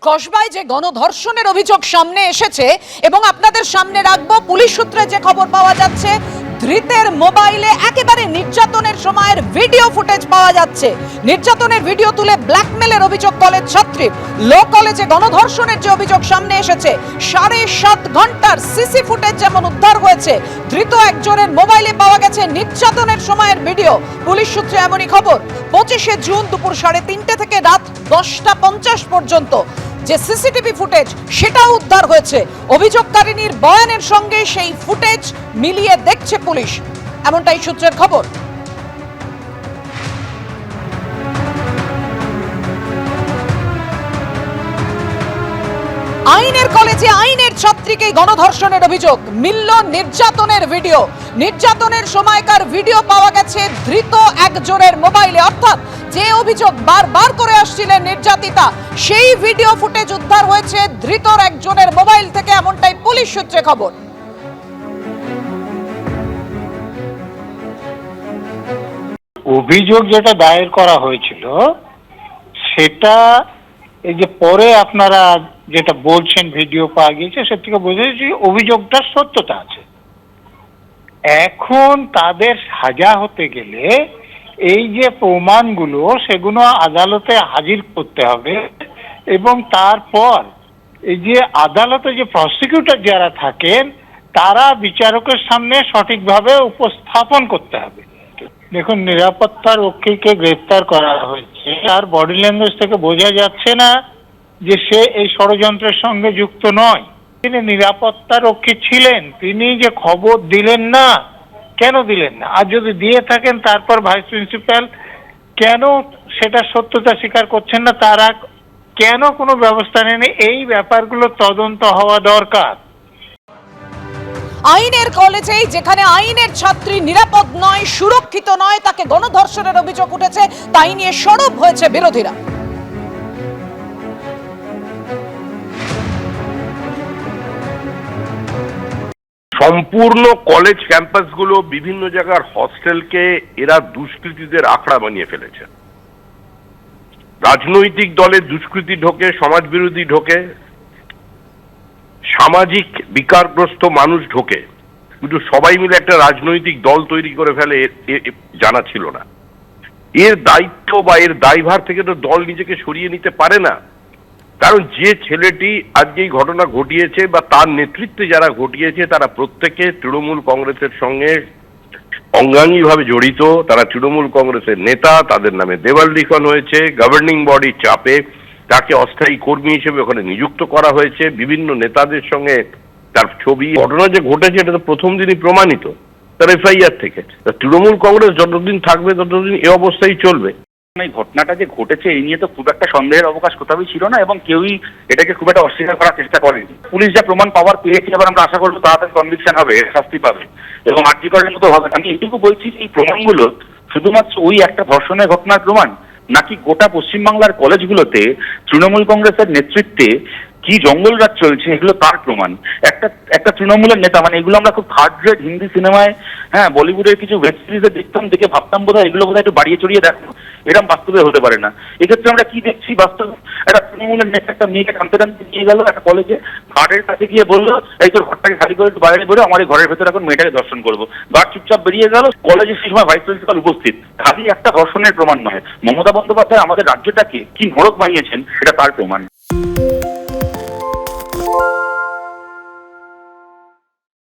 কসবায় যে গণধর্ষণের অভিযোগ সামনে এসেছে এবং আপনাদের সামনে রাখবো পুলিশ সূত্রে যে খবর পাওয়া যাচ্ছে, ধৃতের মোবাইলে একেবারে নির্যাতনের সময়ের ভিডিও ফুটেজ পাওয়া যাচ্ছে। নির্যাতনের ভিডিও তুলে ব্ল্যাকমেলের অভিযোগ কলেজ ছাত্রীর। ল কলেজে গণধর্ষণের যে অভিযোগ সামনে এসেছে, 7.5 ঘন্টার সিসি ফুটেজ যেমন উদ্ধার হয়েছে, ধৃত একজনের মোবাইলে পাওয়া গেছে নির্যাতনের সময়ের ভিডিও। পুলিশ সূত্রে এমনই খবর, 25শে জুন দুপুর 3:30 থেকে রাত 10:50 পর্যন্ত যে সিসিটিভি ফুটেজ সেটাও উদ্ধার হয়েছে। অভিযোগকারিনীর বয়ানের সঙ্গে সেই ফুটেজ মিলিয়ে দেখছে পুলিশ, এমনটাই সূত্রের খবর। আইনের কলেজে আইনের ছাত্রীকে গণধর্ষণের অভিযোগ, মিলল নির্যাতনের ভিডিও। নির্যাতনের সময়কার ভিডিও পাওয়া গেছে ধৃত একজনের মোবাইলে, অর্থাৎ যে অভিযোগ বারবার করে আসছিলেন নির্যাতিতা, সেই ভিডিও ফুটেজ উদ্ধার হয়েছে ধৃতর একজনের মোবাইল থেকে, এমনটাই পুলিশ সূত্রে খবর। অভিযোগ যেটা দায়ের করা হয়েছিল সেটা এই যে পরে আপনারা যেটা বলছেন ভিডিও পাওয়া গিয়েছে, সে থেকে বোঝা যাচ্ছে অভিযোগটার সত্যতা আছে। এখন তাদের সাজা হতে গেলে এই যে প্রমাণগুলো সেগুলো আদালতে হাজির করতে হবে এবং তারপর এই যে আদালতে যে প্রসিকিউটর যারা থাকেন তারা বিচারকের সামনে সঠিকভাবে উপস্থাপন করতে হবে। দেখুন, নিরাপত্তা রক্ষীকে গ্রেফতার করা হয়েছে, আর বডি ল্যাঙ্গুয়েজ থেকে বোঝা যাচ্ছে না যে সে এই ষড়যন্ত্রের সঙ্গে যুক্ত নয়। তিনি নিরাপত্তা রক্ষী ছিলেন, তিনি যে খবর দিলেন না, কেন দিলেন না? আর যদি দিয়ে থাকেন তারপর ভাইস প্রিন্সিপাল কেন সেটা সত্যতা স্বীকার করছেন না, তারা কেন কোনো ব্যবস্থা নেন? এই ব্যাপারগুলো তদন্ত হওয়া দরকার। আইনের কলেজেই যেখানে আইনের ছাত্রী নিরাপদ নয়, সুরক্ষিত নয়, তাকে গণধর্ষণের অভিযোগ উঠেছে, তাই নিয়ে সরব হয়েছে বিরোধীরা। সম্পূর্ণ কলেজ ক্যাম্পাসগুলো বিভিন্ন জায়গার হস্টেলকে এরা দুষ্কৃতীদের আখড়া বানিয়ে ফেলেছে। রাজনৈতিক দলের দুষ্কৃতী ঢোকে, সমাজ বিরোধী ঢোকে, সামাজিক বিকারগ্রস্ত মানুষ ঢোকে, কিন্তু সবাই মিলে একটা রাজনৈতিক দল তৈরি করে ফেলে, জানা ছিল না। এর দায়িত্ব বা এর দায়ভার থেকে তো দল নিজেকে সরিয়ে নিতে পারে না, কারণ যে ছেলেটি আজকে এই ঘটনা ঘটিয়েছে বা তার নেতৃত্বে যারা ঘটিয়েছে তারা প্রত্যেকে তৃণমূল কংগ্রেসের সঙ্গে অঙ্গাঙ্গিভাবে জড়িত। তারা তৃণমূল কংগ্রেসের নেতা, তাদের নামে দেওয়াল লিখন হয়েছে, গভর্নিং বডির চাপে তাকে অস্থায়ী কর্মী হিসেবে ওখানে নিযুক্ত করা হয়েছে, বিভিন্ন নেতাদের সঙ্গে তার ছবি। ঘটনা যে ঘটেছে এটা তো প্রথম দিনই প্রমাণিত তার এফআইআর থেকে। তৃণমূল কংগ্রেস যতদিন থাকবে ততদিন এ অবস্থাই চলবে। এই ঘটনাটা যে ঘটেছে এই নিয়ে তো খুব একটা সন্দেহের অবকাশ কোথাও ছিল না এবং কেউই এটাকে খুব একটা অস্বীকার করার চেষ্টা করেনি। পুলিশ যা প্রমাণ পাওয়ার পেয়েছে, এবার আমরা আশা করবো তাড়াতাড়ি কনভিকশন হবে, শাস্তি পাবে এবং আর্যিকরের মতো হবে। আমি এইটুকু বলছি যে এই প্রমাণগুলো শুধুমাত্র ওই একটা ধর্ষণের ঘটনার প্রমাণ নাকি গোটা পশ্চিমবাংলার কলেজগুলোতে তৃণমূল কংগ্রেসের নেতৃত্বে কি জঙ্গলরাজ চলছে এগুলো তার প্রমাণ। একটা তৃণমূলের নেতা, মানে এগুলো আমরা খুব থার্ড গ্রেড হিন্দি সিনেমায়, হ্যাঁ, বলিউডের কিছু ওয়েব সিরিজে দেখতাম, দেখে ভাবতাম বোধহয় এগুলো বোধহয় একটু বাড়িয়ে চড়িয়ে দেখো, এরকম বাস্তবে হতে পারে না। এক্ষেত্রে আমরা কি দেখছি বাস্তবে, একটা তৃণমূলের নেতা একটা মেয়েকে টানতে টানতে নিয়ে গেল একটা কলেজে, গার্ডের কাছে গিয়ে বললো এই তোর ঘরটাকে খালি করে একটু বাইরে বেরো, আমার এই ঘরের ভেতরে এখন মেয়েটাকে ধর্ষণ করবো। গার্ড চুপচাপ বেরিয়ে গেল, কলেজে সেই সময় ভাইস প্রিন্সিপাল উপস্থিত। খালি একটা ধর্ষণের প্রমাণ নয়, মমতা বন্দ্যোপাধ্যায় আমাদের রাজ্যটাকে কি নরক বানিয়েছেন এটা তার প্রমাণ।